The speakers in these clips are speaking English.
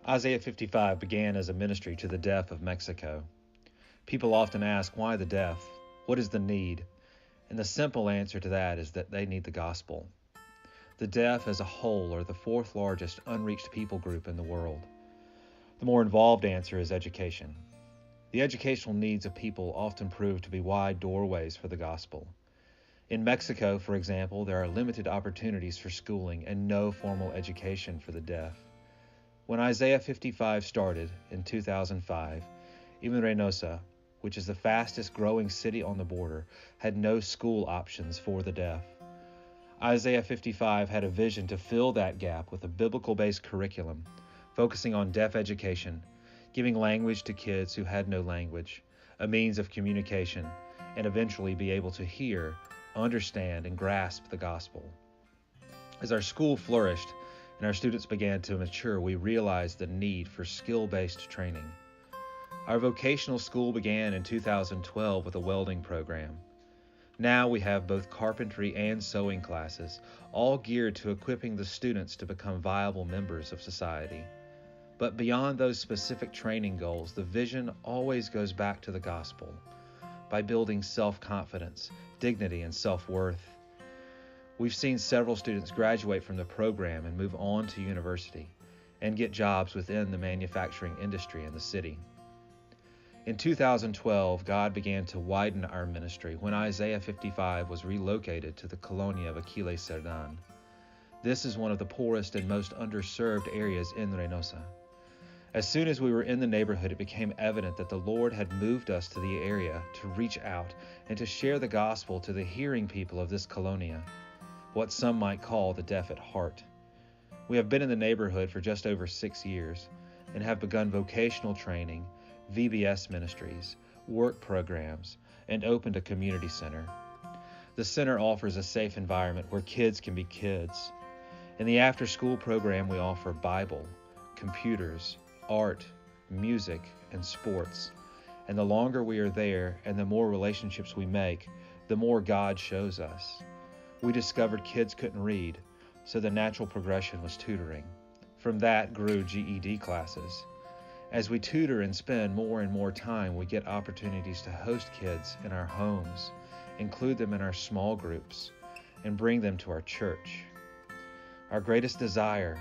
Isaiah 55 began as a ministry to the deaf of Mexico. People often ask, why the deaf? What is the need? And the simple answer to that is that they need the gospel. The deaf as a whole are the fourth largest unreached people group in the world. The more involved answer is education. The educational needs of people often prove to be wide doorways for the gospel. In Mexico, for example, there are limited opportunities for schooling and no formal education for the deaf. When Isaiah 55 started in 2005, even Reynosa, which is the fastest growing city on the border, had no school options for the deaf. Isaiah 55 had a vision to fill that gap with a biblical-based curriculum, focusing on deaf education, giving language to kids who had no language, a means of communication, and eventually be able to hear, understand, and grasp the gospel. As our school flourished and our students began to mature, we realized the need for skill-based training. Our vocational school began in 2012 with a welding program. Now we have both carpentry and sewing classes, all geared to equipping the students to become viable members of society. But beyond those specific training goals, the vision always goes back to the gospel, by building self-confidence, dignity, and self-worth. We've seen several students graduate from the program and move on to university and get jobs within the manufacturing industry in the city. In 2012, God began to widen our ministry when Isaiah 55 was relocated to the colonia of Aquiles Cerdan. This is one of the poorest and most underserved areas in Reynosa. As soon as we were in the neighborhood, it became evident that the Lord had moved us to the area to reach out and to share the gospel to the hearing people of this colonia, what some might call the deaf at heart. We have been in the neighborhood for just over 6 years and have begun vocational training, VBS ministries, work programs, and opened a community center. The center offers a safe environment where kids can be kids. In the after-school program, we offer Bible, computers, art, music, and sports. And the longer we are there and the more relationships we make, the more God shows us. We discovered kids couldn't read, so the natural progression was tutoring. From that grew GED classes. As we tutor and spend more and more time, we get opportunities to host kids in our homes, include them in our small groups, and bring them to our church. Our greatest desire,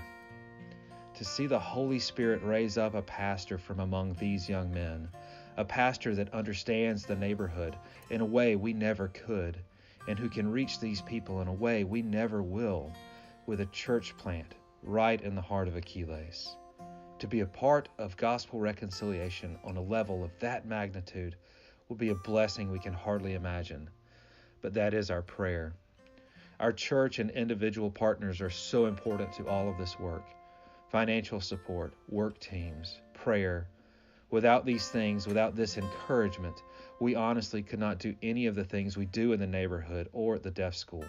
to see the Holy Spirit raise up a pastor from among these young men, a pastor that understands the neighborhood in a way we never could, and who can reach these people in a way we never will, with a church plant right in the heart of Aquiles. To be a part of gospel reconciliation on a level of that magnitude will be a blessing we can hardly imagine. But that is our prayer. Our church and individual partners are so important to all of this work. Financial support, work teams, prayer. Without these things, without this encouragement, we honestly could not do any of the things we do in the neighborhood or at the deaf school.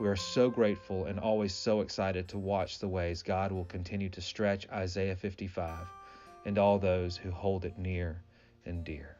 We are so grateful and always so excited to watch the ways God will continue to stretch Isaiah 55 and all those who hold it near and dear.